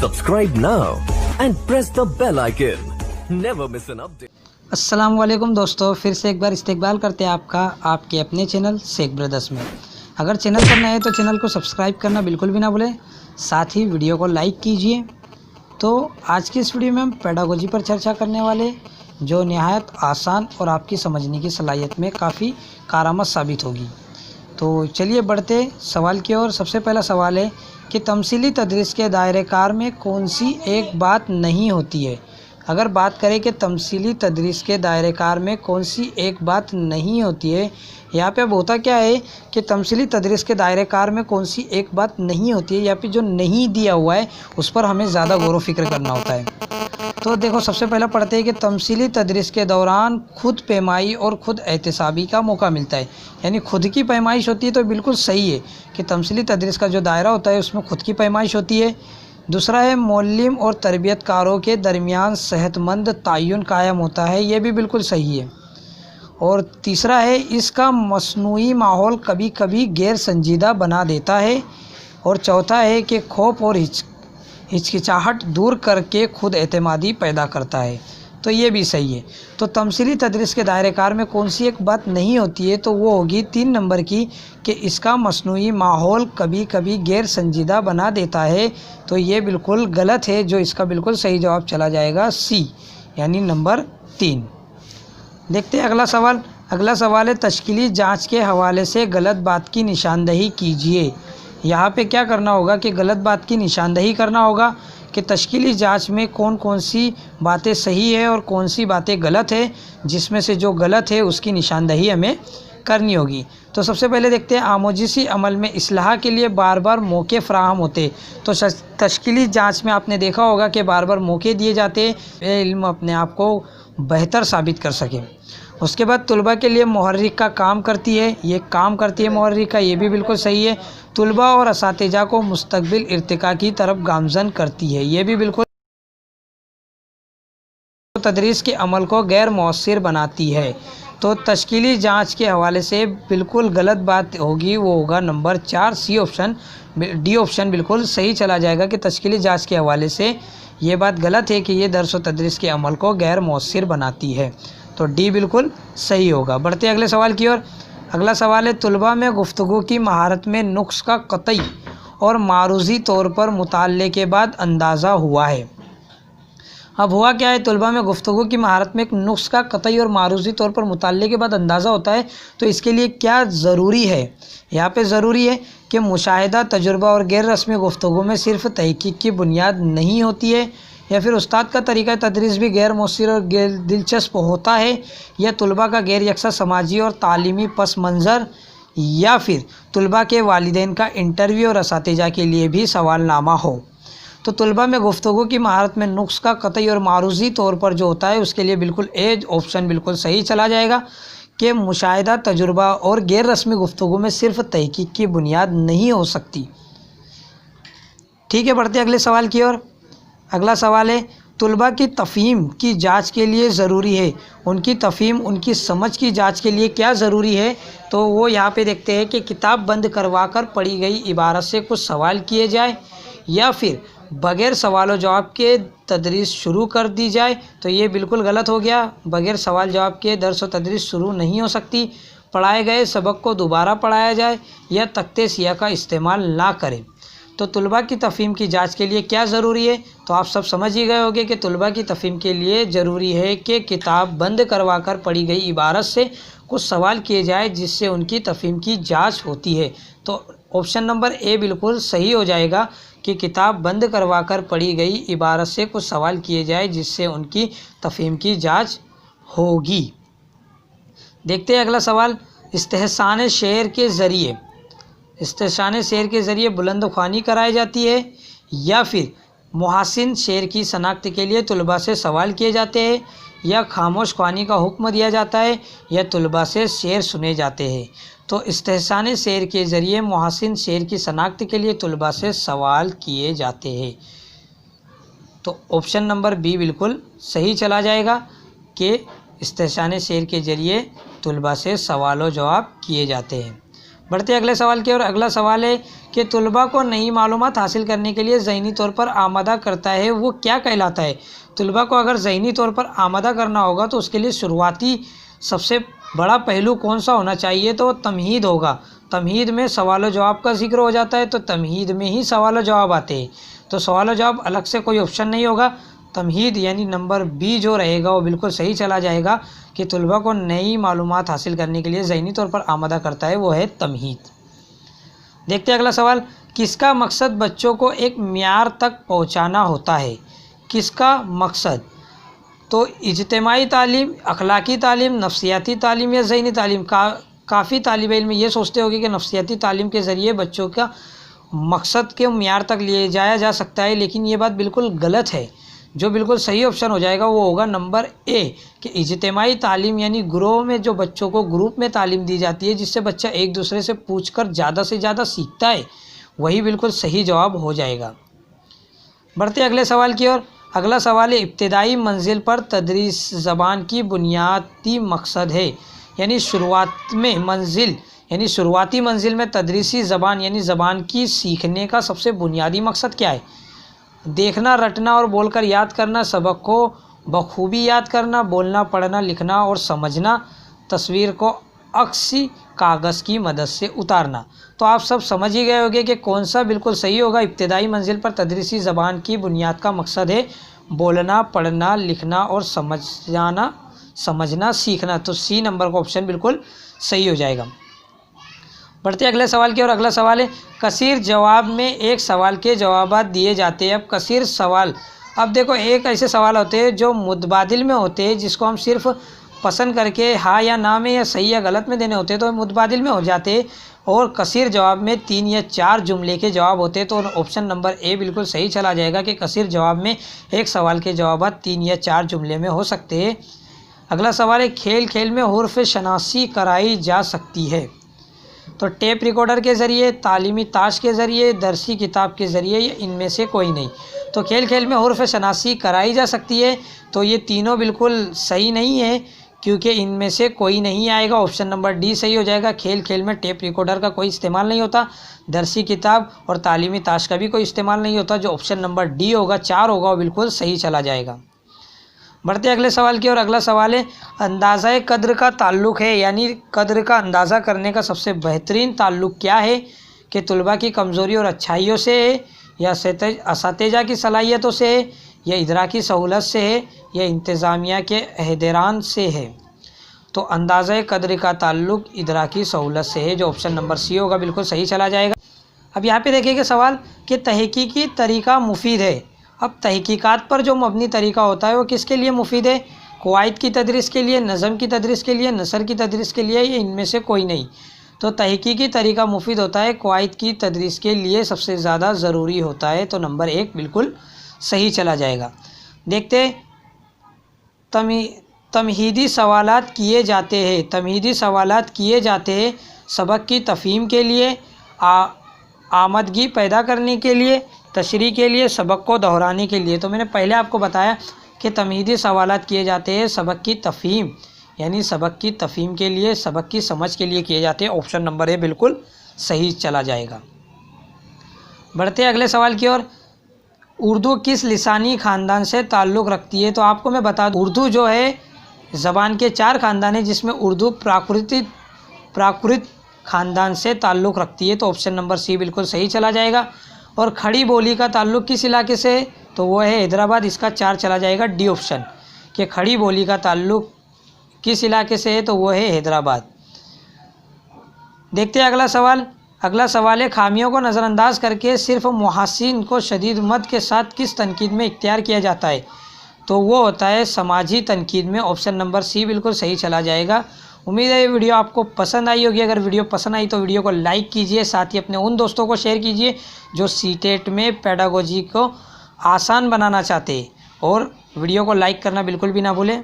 Subscribe now and press the bell icon. Never miss an update. السلام علیکم دوستو، پھر سے ایک بار استقبال کرتے ہیں آپ کا آپ کے اپنے چینل شیخ بردرز میں۔ اگر چینل پر نئے ہیں تو چینل کو سبسکرائب کرنا بالکل بھی نہ بھولیں، ساتھ ہی ویڈیو کو لائک کیجئے۔ تو آج کی اس ویڈیو میں ہم پیڈاگوجی پر چرچا کرنے والے، جو نہایت آسان اور آپ کی سمجھنے کی صلاحیت میں کافی کارآمد ثابت ہوگی۔ تو چلیے بڑھتے سوال کی اور۔ سب سے پہلا سوال ہے کہ تمثیلی تدریس کے دائرۂ کار میں کون سی ایک بات نہیں ہوتی ہے؟ اگر بات کریں کہ تمثیلی تدریس کے دائرۂ کار میں کون سی ایک بات نہیں ہوتی ہے، یہاں پہ اب ہوتا کیا ہے کہ تمثیلی تدریس کے دائرۂ کار میں کون سی ایک بات نہیں ہوتی ہے، یہاں پہ جو نہیں دیا ہوا ہے اس پر ہمیں زیادہ غور و فکر کرنا ہوتا ہے۔ تو دیکھو، سب سے پہلا پڑھتے ہیں کہ تمثیلی تدریس کے دوران خود پیمائی اور خود احتسابی کا موقع ملتا ہے، یعنی خود کی پیمائش ہوتی ہے۔ تو بالکل صحیح ہے کہ تمثیلی تدریس کا جو دائرہ ہوتا ہے اس میں خود کی پیمائش ہوتی ہے۔ دوسرا ہے معلم اور تربیت کاروں کے درمیان صحت مند تعین قائم ہوتا ہے، یہ بھی بالکل صحیح ہے۔ اور تیسرا ہے اس کا مصنوعی ماحول کبھی کبھی غیر سنجیدہ بنا دیتا ہے۔ اور چوتھا ہے کہ خوف اور ہچکچاہٹ دور کر کے خود اعتمادی پیدا کرتا ہے، تو یہ بھی صحیح ہے۔ تو تمثیلی تدریس کے دائرۂ کار میں کون سی ایک بات نہیں ہوتی ہے، تو وہ ہوگی 3 نمبر کی، کہ اس کا مصنوعی ماحول کبھی کبھی غیر سنجیدہ بنا دیتا ہے۔ تو یہ بالکل غلط ہے، جو اس کا بالکل صحیح جواب چلا جائے گا سی، یعنی نمبر 3۔ دیکھتے ہیں اگلا سوال۔ اگلا سوال ہے تشکیلی جانچ کے حوالے سے غلط بات کی نشاندہی کیجیے۔ یہاں پہ کیا کرنا ہوگا کہ غلط بات کی نشاندہی کرنا ہوگا کہ تشکیلی جانچ میں کون کون سی باتیں صحیح ہے اور کون سی باتیں غلط ہے، جس میں سے جو غلط ہے اس کی نشاندہی ہمیں کرنی ہوگی۔ تو سب سے پہلے دیکھتے ہیں آموزشی عمل میں اصلاح کے لیے بار بار موقع فراہم ہوتے۔ تو تشکیلی جانچ میں آپ نے دیکھا ہوگا کہ بار بار موقع دیے جاتے ہیں، علم اپنے آپ کو بہتر ثابت کر سکے۔ اس کے بعد طلباء کے لیے محرک کا کام کرتی ہے، یہ کام کرتی ہے محرک کا، یہ بھی بالکل صحیح ہے۔ طلباء اور اساتذہ کو مستقبل ارتقاء کی طرف گامزن کرتی ہے، یہ بھی بالکل۔ تدریس کے عمل کو غیر مؤثر بناتی ہے۔ تو تشکیلی جانچ کے حوالے سے بالکل غلط بات ہوگی، وہ ہوگا نمبر 4 سی آپشن۔ ڈی آپشن بالکل صحیح چلا جائے گا کہ تشکیلی جانچ کے حوالے سے یہ بات غلط ہے کہ یہ درس و تدریس کے عمل کو غیر مؤثر بناتی ہے۔ تو ڈی بالکل صحیح ہوگا۔ بڑھتے اگلے سوال کی اور۔ اگلا سوال ہے طلباء میں گفتگو کی مہارت میں نقص کا قطعی اور معروضی طور پر مطالعے کے بعد اندازہ ہوا ہے۔ اب ہوا کیا ہے، طلباء میں گفتگو کی مہارت میں ایک نقص کا قطعی اور معروضی طور پر مطالعے کے بعد اندازہ ہوتا ہے۔ تو اس کے لیے کیا ضروری ہے؟ یہاں پہ ضروری ہے کہ مشاہدہ، تجربہ اور غیر رسمی گفتگو میں صرف تحقیق کی بنیاد نہیں ہوتی ہے، یا پھر استاد کا طریقہ تدریس بھی غیر مؤثر اور غیر دلچسپ ہوتا ہے، یا طلباء کا غیر یکساں سماجی اور تعلیمی پس منظر، یا پھر طلباء کے والدین کا انٹرویو اور اساتذہ کے لیے بھی سوال نامہ ہو۔ تو طلباء میں گفتگو کی مہارت میں نقص کا قطعی اور معروضی طور پر جو ہوتا ہے اس کے لیے بالکل اے آپشن بالکل صحیح چلا جائے گا کہ مشاہدہ، تجربہ اور غیر رسمی گفتگو میں صرف تحقیق کی بنیاد نہیں ہو سکتی۔ ٹھیک ہے، بڑھتے اگلے سوال کی اور۔ اگلا سوال ہے طلباء کی تفہیم کی جانچ کے لیے ضروری ہے، ان کی تفہیم، ان کی سمجھ کی جانچ کے لیے کیا ضروری ہے؟ تو وہ یہاں پہ دیکھتے ہیں کہ کتاب بند کروا کر پڑھی گئی عبارت سے کچھ سوال کیے جائے، یا پھر بغیر سوال و جواب کے تدریس شروع کر دی جائے۔ تو یہ بالکل غلط ہو گیا، بغیر سوال جواب کے درس و تدریس شروع نہیں ہو سکتی۔ پڑھائے گئے سبق کو دوبارہ پڑھایا جائے، یا تختِ سیاہ کا استعمال نہ کریں۔ تو طلباء کی تفہیم کی جانچ کے لیے کیا ضروری ہے؟ تو آپ سب سمجھ ہی گئے ہوگے کہ طلباء کی تفہیم کے لیے ضروری ہے کہ کتاب بند کروا کر پڑھی گئی عبارت سے کچھ سوال کیے جائے، جس سے ان کی تفہیم کی جانچ ہوتی ہے۔ تو آپشن نمبر اے بالکل صحیح ہو جائے گا کہ کتاب بند کروا کر پڑھی گئی عبارت سے کچھ سوال کیے جائے، جس سے ان کی تفہیم کی جانچ ہوگی۔ دیکھتے ہیں اگلا سوال۔ استحسان شعر کے ذریعے بلند خوانی کرائی جاتی ہے، یا پھر محاسن شعر کی شناخت کے لیے طلباء سے سوال کیے جاتے ہیں، یا خاموش خوانی کا حکم دیا جاتا ہے، یا طلباء سے شعر سنے جاتے ہیں۔ تو استحسان شعر کے ذریعے محاسن شعر کی شناخت کے لیے طلباء سے سوال کیے جاتے ہیں۔ تو آپشن نمبر بی بالکل صحیح چلا جائے گا کہ استحسان شعر کے ذریعے طلباء سے سوال و جواب کیے جاتے ہیں۔ بڑھتے اگلے سوال کی اور اگلا سوال ہے کہ طلباء کو نئی معلومات حاصل کرنے کے لیے ذہنی طور پر آمادہ کرتا ہے وہ کیا کہلاتا ہے؟ طلباء کو اگر ذہنی طور پر آمادہ کرنا ہوگا تو اس کے لیے شروعاتی سب سے بڑا پہلو کون سا ہونا چاہیے؟ تو تمہید ہوگا۔ تمہید میں سوال و جواب کا ذکر ہو جاتا ہے، تو تمہید میں ہی سوال و جواب آتے ہیں، تو سوال و جواب الگ سے کوئی آپشن نہیں ہوگا۔ تمہید یعنی نمبر بی جو رہے گا وہ بالکل صحیح چلا جائے گا کہ طلباء کو نئی معلومات حاصل کرنے کے لیے ذہنی طور پر آمادہ کرتا ہے، وہ ہے تمہید۔ دیکھتے ہیں اگلا سوال، کس کا مقصد بچوں کو ایک معیار تک پہنچانا ہوتا ہے؟ کس کا مقصد؟ تو اجتماعی تعلیم، اخلاقی تعلیم، نفسیاتی تعلیم یا ذہنی تعلیم؟ کافی طالب علم یہ سوچتے ہوگے کہ نفسیاتی تعلیم کے ذریعے بچوں کا مقصد کے معیار تک لے جایا جا سکتا ہے، لیکن یہ بات بالکل غلط ہے۔ جو بالکل صحیح آپشن ہو جائے گا وہ ہوگا نمبر اے کہ اجتماعی تعلیم یعنی گروہ میں جو بچوں کو گروپ میں تعلیم دی جاتی ہے جس سے بچہ ایک دوسرے سے پوچھ کر زیادہ سے زیادہ سیکھتا ہے، وہی بالکل صحیح جواب ہو جائے گا۔ بڑھتے اگلے سوال کی اور اگلا سوال ہے ابتدائی منزل پر تدریس زبان کی بنیادی مقصد ہے، یعنی شروعاتی منزل میں تدریسی زبان یعنی زبان کی سیکھنے کا سب سے بنیادی مقصد کیا ہے؟ دیکھنا، رٹنا اور بول کر یاد کرنا، سبق کو بخوبی یاد کرنا، بولنا، پڑھنا، لکھنا اور سمجھنا، تصویر کو عکسی کاغذ کی مدد سے اتارنا۔ تو آپ سب سمجھ ہی گئے ہوگے کہ کون سا بالکل صحیح ہوگا۔ ابتدائی منزل پر تدریسی زبان کی بنیاد کا مقصد ہے بولنا، پڑھنا، لکھنا اور سمجھنا سیکھنا، تو سی نمبر کا آپشن بالکل صحیح ہو جائے گا۔ بڑھتے اگلے سوال کی اور اگلا سوال ہے کثیر جواب میں ایک سوال کے جوابات دیے جاتے ہیں۔ اب کثیر سوال، اب دیکھو ایک ایسے سوال ہوتے ہیں جو متبادل میں ہوتے ہیں جس کو ہم صرف پسند کر کے ہاں یا نہ میں یا صحیح یا غلط میں دینے ہوتے ہیں تو متبادل میں ہو جاتے ہیں، اور کثیر جواب میں 3 یا 4 جملے کے جواب ہوتے ہیں، تو آپشن نمبر اے بالکل صحیح چلا جائے گا کہ کثیر جواب میں ایک سوال کے جوابات 3 یا 4 جملے میں ہو سکتے ہیں۔ اگلا سوال ہے کھیل کھیل میں حروف شناسی کرائی جا سکتی ہے، تو ٹیپ ریکارڈر کے ذریعے، تعلیمی تاش کے ذریعے، درسی کتاب کے ذریعے یا ان میں سے کوئی نہیں۔ تو کھیل کھیل میں حروف شناسی کرائی جا سکتی ہے، تو یہ تینوں بالکل صحیح نہیں ہے کیونکہ ان میں سے کوئی نہیں آئے گا۔ آپشن نمبر ڈی صحیح ہو جائے گا۔ کھیل کھیل میں ٹیپ ریکارڈر کا کوئی استعمال نہیں ہوتا، درسی کتاب اور تعلیمی تاش کا بھی کوئی استعمال نہیں ہوتا، جو آپشن نمبر ڈی ہوگا 4 ہوگا وہ بالکل صحیح چلا جائے گا۔ بڑھتے اگلے سوال کی اور اگلا سوال ہے اندازہ قدر کا تعلق ہے، یعنی قدر کا اندازہ کرنے کا سب سے بہترین تعلق کیا ہے؟ کہ طلباء کی کمزوری اور اچھائیوں سے ہے، یا اساتذہ کی صلاحیتوں سے ہے، یا ادراکی سہولت سے ہے، یا انتظامیہ کے عہدیداران سے ہے؟ تو اندازہ قدر کا تعلق ادراکی سہولت سے ہے، جو آپشن نمبر سی ہوگا بالکل صحیح چلا جائے گا۔ اب یہاں پہ دیکھیں کہ سوال کہ تحقیقی طریقہ مفید ہے۔ اب تحقیقات پر جو مبنی طریقہ ہوتا ہے وہ کس کے لیے مفید ہے؟ قواعد کی تدریس کے لیے، نظم کی تدریس کے لیے، نثر کی تدریس کے لیے، یا ان میں سے کوئی نہیں؟ تو تحقیقی طریقہ مفید ہوتا ہے، قواعد کی تدریس کے لیے سب سے زیادہ ضروری ہوتا ہے، تو نمبر 1 بالکل صحیح چلا جائے گا۔ دیکھتے تمہیدی سوالات کیے جاتے ہیں، تمہیدی سوالات کیے جاتے ہیں سبق کی تفہیم کے لیے، آمدگی پیدا کرنے کے لیے، تشریح کے لیے، سبق کو دہرانے کے لیے۔ تو میں نے پہلے آپ کو بتایا کہ تمہیدی سوالات کیے جاتے ہیں سبق کی تفہیم، یعنی سبق کی تفہیم کے لیے، سبق کی سمجھ کے لیے کیے جاتے ہیں، آپشن نمبر اے بالکل صحیح چلا جائے گا۔ بڑھتے اگلے سوال کی اور اردو کس لسانی خاندان سے تعلق رکھتی ہے؟ تو آپ کو میں بتا دوں اردو جو ہے زبان کے 4 خاندان ہیں جس میں اردو پراکرت خاندان سے تعلق رکھتی ہے، تو آپشن نمبر سی بالکل صحیح چلا جائے گا۔ اور کھڑی بولی کا تعلق کس علاقے سے ہے؟ تو وہ ہے حیدرآباد، اس کا 4 چلا جائے گا ڈی آپشن، کہ کھڑی بولی کا تعلق کس علاقے سے ہے؟ تو وہ ہے حیدرآباد۔ دیکھتے ہیں اگلا سوال۔ اگلا سوال ہے خامیوں کو نظر انداز کر کے صرف محاسن کو شدید مد کے ساتھ کس تنقید میں اختیار کیا جاتا ہے؟ تو وہ ہوتا ہے سماجی تنقید میں، آپشن نمبر سی بالکل صحیح چلا جائے گا۔ امید ہے یہ ویڈیو آپ کو پسند آئی ہوگی۔ اگر ویڈیو پسند آئی تو ویڈیو کو لائک کیجئے، ساتھ ہی اپنے ان دوستوں کو شیئر کیجئے جو سی ٹیٹ میں پیڈاگوجی کو آسان بنانا چاہتے ہیں، اور ویڈیو کو لائک کرنا بالکل بھی نہ بھولیں۔